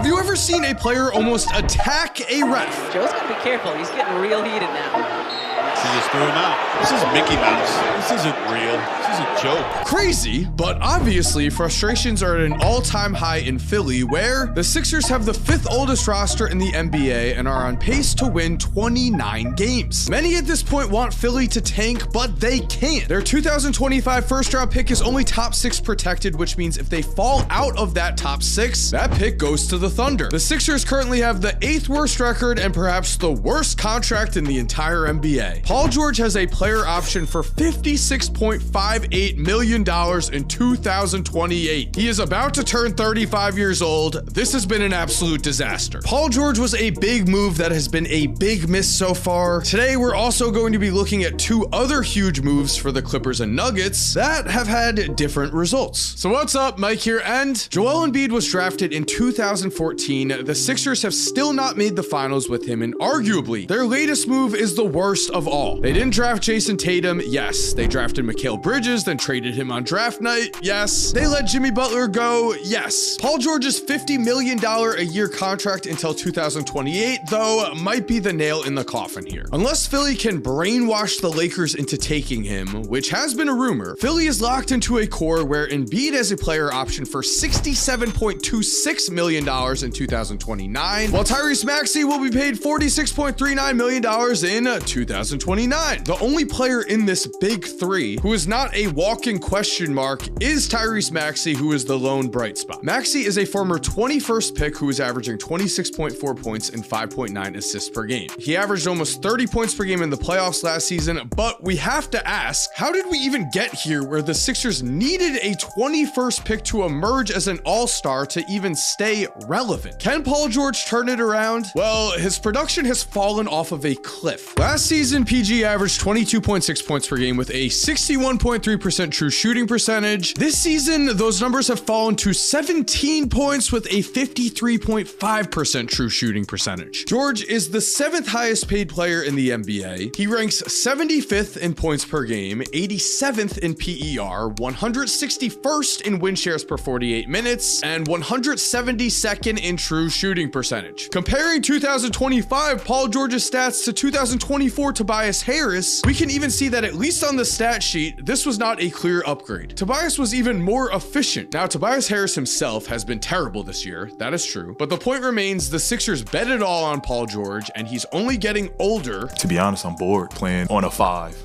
Have you ever seen a player almost attack a ref? Joe's got to be careful. He's getting real heated now. She just threw him out. This is Mickey Mouse. This isn't real. This is a joke. Crazy, but obviously frustrations are at an all-time high in Philly, where the Sixers have the 5th oldest roster in the NBA and are on pace to win 29 games. Many at this point want Philly to tank, but they can't. Their 2025 first-round pick is only top 6 protected, which means if they fall out of that top 6, that pick goes to the Thunder. The Sixers currently have the 8th worst record and perhaps the worst contract in the entire NBA. Paul George has a player option for $56.58 million in 2028. He is about to turn 35 years old. This has been an absolute disaster. Paul George was a big move that has been a big miss so far. Today, we're also going to be looking at 2 other huge moves for the Clippers and Nuggets that have had different results. So what's up? Mike here, and Joel Embiid was drafted in 2014. The Sixers have still not made the finals with him, and arguably, their latest move is the worst of all. They didn't draft Jason Tatum, yes. They drafted Mikal Bridges, then traded him on draft night, yes. They let Jimmy Butler go, yes. Paul George's $50 million a year contract until 2028, though, might be the nail in the coffin here. Unless Philly can brainwash the Lakers into taking him, which has been a rumor, Philly is locked into a core where Embiid has a player option for $67.26 million in 2029, while Tyrese Maxey will be paid $46.39 million in 2029. The only player in this big 3 who is not a walking question mark is Tyrese Maxey, who is the lone bright spot. Maxey is a former 21st pick who is averaging 26.4 points and 5.9 assists per game. He averaged almost 30 points per game in the playoffs last season, but we have to ask, how did we even get here where the Sixers needed a 21st pick to emerge as an all-star to even stay relevant? Can Paul George turn it around? Well, his production has fallen off of a cliff. Last season, PG averaged 22.6 points per game with a 61.3% true shooting percentage. This season, those numbers have fallen to 17 points with a 53.5% true shooting percentage. George is the 7th highest paid player in the NBA. He ranks 75th in points per game, 87th in PER, 161st in win shares per 48 minutes, and 172nd in true shooting percentage. Comparing 2025 Paul George's stats to 2024 Tobias Harris, we can even see that at least on the stat sheet, this was not a clear upgrade. Tobias was even more efficient. Now, Tobias Harris himself has been terrible this year. That is true. But the point remains, the Sixers bet it all on Paul George, and he's only getting older. To be honest, I'm bored playing on a 5.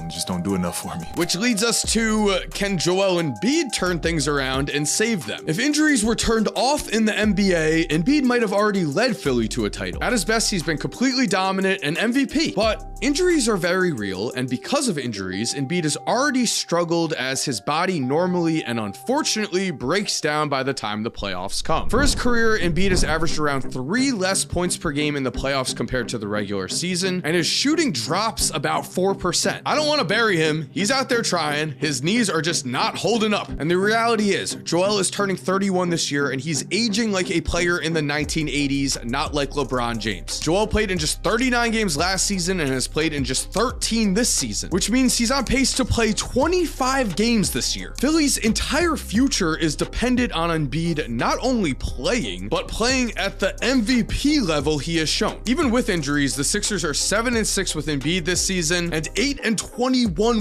Just don't do enough for me. Which leads us to, can Joel Embiid turn things around and save them? If injuries were turned off in the NBA, Embiid might have already led Philly to a title. At his best, he's been completely dominant and MVP. But injuries are very real, and because of injuries, Embiid has already struggled as his body normally and unfortunately breaks down by the time the playoffs come. For his career, Embiid has averaged around 3 less points per game in the playoffs compared to the regular season, and his shooting drops about 4%. I don't want to bury him. He's out there trying. His knees are just not holding up. And the reality is, Joel is turning 31 this year, and he's aging like a player in the 1980s, not like LeBron James. Joel played in just 39 games last season and has played in just 13 this season, which means he's on pace to play 25 games this year. Philly's entire future is dependent on Embiid not only playing, but playing at the MVP level he has shown. Even with injuries, the Sixers are 7-6 with Embiid this season and 8-21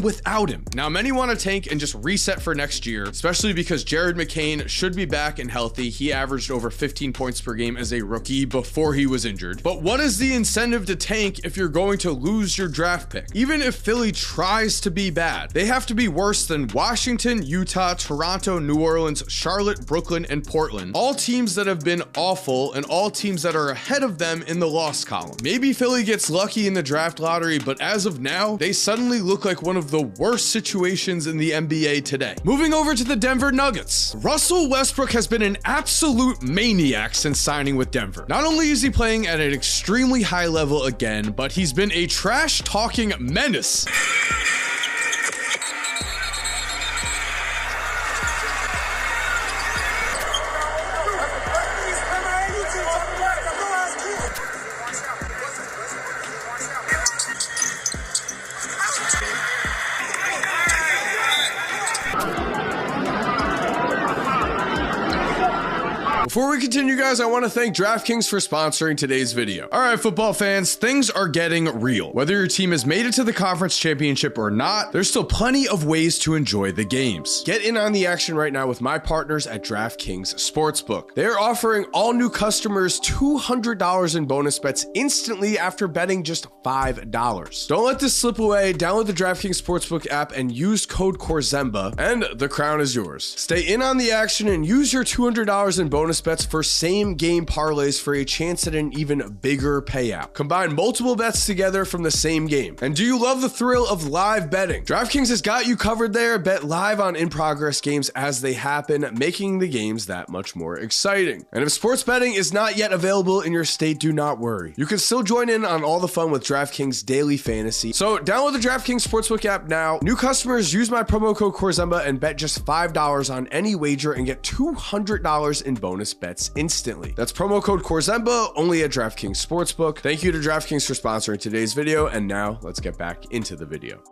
without him. Now, many want to tank and just reset for next year, especially because Jared McCain should be back and healthy. He averaged over 15 points per game as a rookie before he was injured. But what is the incentive to tank if you're going to lose your draft pick? Even if Philly tries to be bad, they have to be worse than Washington, Utah, Toronto, New Orleans, Charlotte, Brooklyn, and Portland. All teams that have been awful and all teams that are ahead of them in the loss column. Maybe Philly gets lucky in the draft lottery, but as of now, they suddenly look like one of the worst situations in the NBA today. Moving over to the Denver Nuggets. Russell Westbrook has been an absolute maniac since signing with Denver. Not only is he playing at an extremely high level again, but he's been a trash-talking menace. Before we we continue, guys, I want to thank DraftKings for sponsoring today's video. All right, football fans, things are getting real. Whether your team has made it to the conference championship or not, there's still plenty of ways to enjoy the games. Get in on the action right now with my partners at DraftKings Sportsbook. They are offering all new customers $200 in bonus bets instantly after betting just $5. Don't let this slip away. Download the DraftKings Sportsbook app and use code CORZEMBA, and the crown is yours. Stay in on the action and use your $200 in bonus bets for same game parlays for a chance at an even bigger payout. Combine multiple bets together from the same game. And do you love the thrill of live betting? DraftKings has got you covered there. Bet live on in-progress games as they happen, making the games that much more exciting. And if sports betting is not yet available in your state, do not worry. You can still join in on all the fun with DraftKings Daily Fantasy. So download the DraftKings Sportsbook app now. New customers use my promo code CORZEMBA and bet just $5 on any wager and get $200 in bonus bets instantly. That's promo code CORZEMBA only at DraftKings Sportsbook. Thank you to DraftKings for sponsoring today's video. And now let's get back into the video.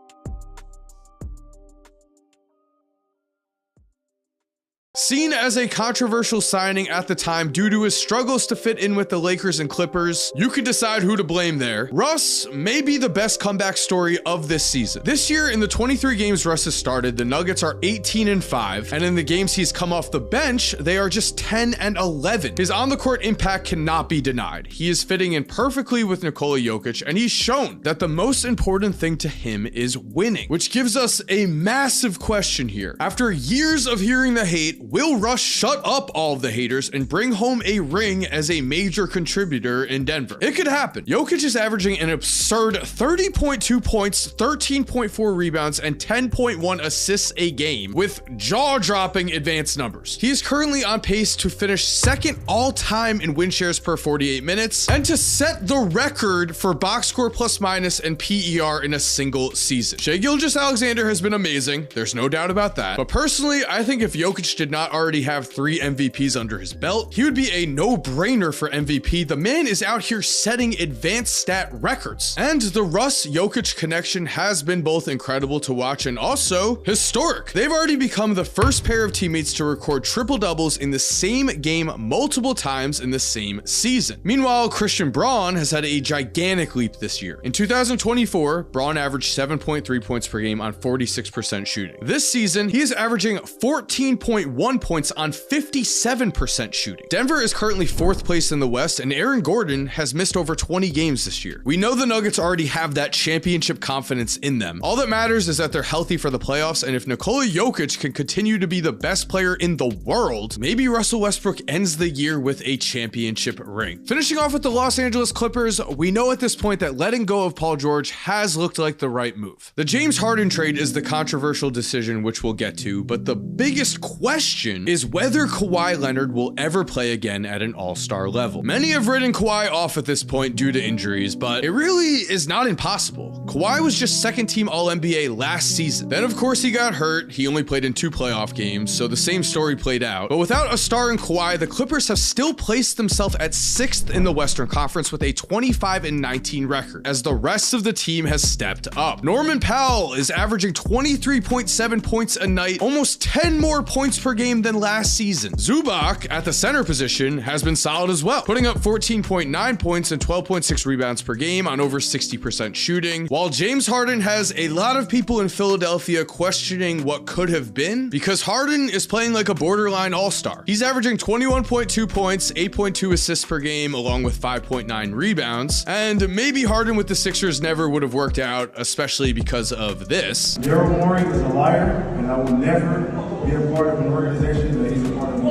Seen as a controversial signing at the time due to his struggles to fit in with the Lakers and Clippers, you can decide who to blame there. Russ may be the best comeback story of this season. This year, in the 23 games Russ has started, the Nuggets are 18-5, and in the games he's come off the bench, they are just 10-11. His on-the-court impact cannot be denied. He is fitting in perfectly with Nikola Jokic, and he's shown that the most important thing to him is winning, which gives us a massive question here. After years of hearing the hate, will Russ shut up all of the haters and bring home a ring as a major contributor in Denver? It could happen. Jokic is averaging an absurd 30.2 points, 13.4 rebounds, and 10.1 assists a game with jaw-dropping advanced numbers. He is currently on pace to finish second all-time in win shares per 48 minutes and to set the record for box score plus minus and PER in a single season. Shai Gilgeous-Alexander has been amazing. There's no doubt about that. But personally, I think if Jokic did not already have 3 MVPs under his belt, he would be a no-brainer for MVP. The man is out here setting advanced stat records. And the Russ-Jokic connection has been both incredible to watch and also historic. They've already become the first pair of teammates to record triple-doubles in the same game multiple times in the same season. Meanwhile, Christian Braun has had a gigantic leap this year. In 2024, Braun averaged 7.3 points per game on 46% shooting. This season, he is averaging 14.1 points on 57% shooting. Denver is currently 4th place in the West, and Aaron Gordon has missed over 20 games this year. We know the Nuggets already have that championship confidence in them. All that matters is that they're healthy for the playoffs, and if Nikola Jokic can continue to be the best player in the world, maybe Russell Westbrook ends the year with a championship ring. Finishing off with the Los Angeles Clippers, we know at this point that letting go of Paul George has looked like the right move. The James Harden trade is the controversial decision, which we'll get to, but the biggest question is whether Kawhi Leonard will ever play again at an all-star level. Many have written Kawhi off at this point due to injuries, but it really is not impossible. Kawhi was just second-team All-NBA last season. Then, of course, he got hurt. He only played in 2 playoff games, so the same story played out. But without a star in Kawhi, the Clippers have still placed themselves at 6th in the Western Conference with a 25-19 record, as the rest of the team has stepped up. Norman Powell is averaging 23.7 points a night, almost 10 more points per game than last season. Zubac at the center position has been solid as well, putting up 14.9 points and 12.6 rebounds per game on over 60% shooting, while James Harden has a lot of people in Philadelphia questioning what could have been, because Harden is playing like a borderline all-star. He's averaging 21.2 points, 8.2 assists per game, along with 5.9 rebounds, and maybe Harden with the Sixers never would have worked out, especially because of this. Daryl Morey is a liar, and I will never be a part of an organization that he's a part of.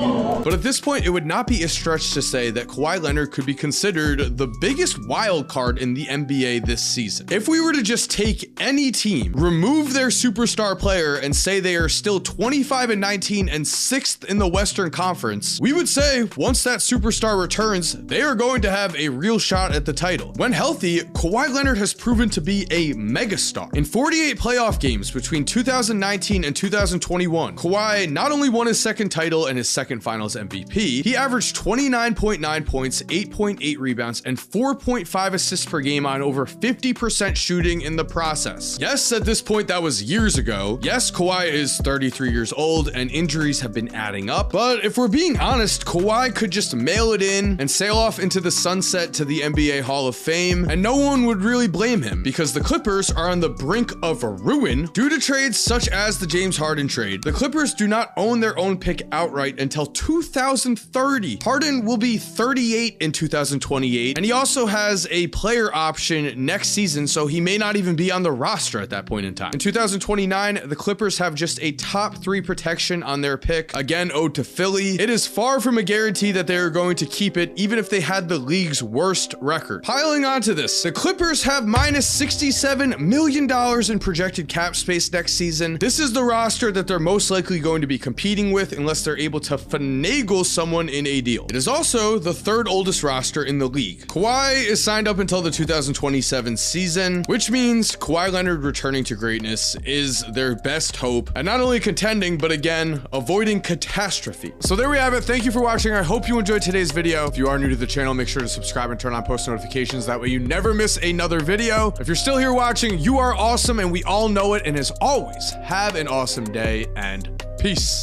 But at this point, it would not be a stretch to say that Kawhi Leonard could be considered the biggest wild card in the NBA this season. If we were to just take any team, remove their superstar player, and say they are still 25-19 and 6th in the Western Conference, we would say once that superstar returns, they are going to have a real shot at the title. When healthy, Kawhi Leonard has proven to be a megastar. In 48 playoff games between 2019 and 2021, Kawhi not only won his second title and his second finals Finals MVP, he averaged 29.9 points, 8.8 rebounds, and 4.5 assists per game on over 50% shooting in the process. Yes, at this point, that was years ago. Yes, Kawhi is 33 years old and injuries have been adding up. But if we're being honest, Kawhi could just mail it in and sail off into the sunset to the NBA Hall of Fame, and no one would really blame him because the Clippers are on the brink of a ruin due to trades such as the James Harden trade. The Clippers do not own their own pick outright until 2030. Harden will be 38 in 2028, and he also has a player option next season, so he may not even be on the roster at that point in time. In 2029, the Clippers have just a top 3 protection on their pick, again owed to Philly. It is far from a guarantee that they are going to keep it, even if they had the league's worst record. Piling onto this, the Clippers have minus $67 million in projected cap space next season. This is the roster that they're most likely going to be competing with unless they're able to finagle someone in a deal. It is also the 3rd oldest roster in the league. Kawhi is signed up until the 2027 season, which means Kawhi Leonard returning to greatness is their best hope at not only contending, but again, avoiding catastrophe. So there we have it. Thank you for watching. I hope you enjoyed today's video. If you are new to the channel, make sure to subscribe and turn on post notifications. That way you never miss another video. If you're still here watching, you are awesome and we all know it. And as always, have an awesome day and peace.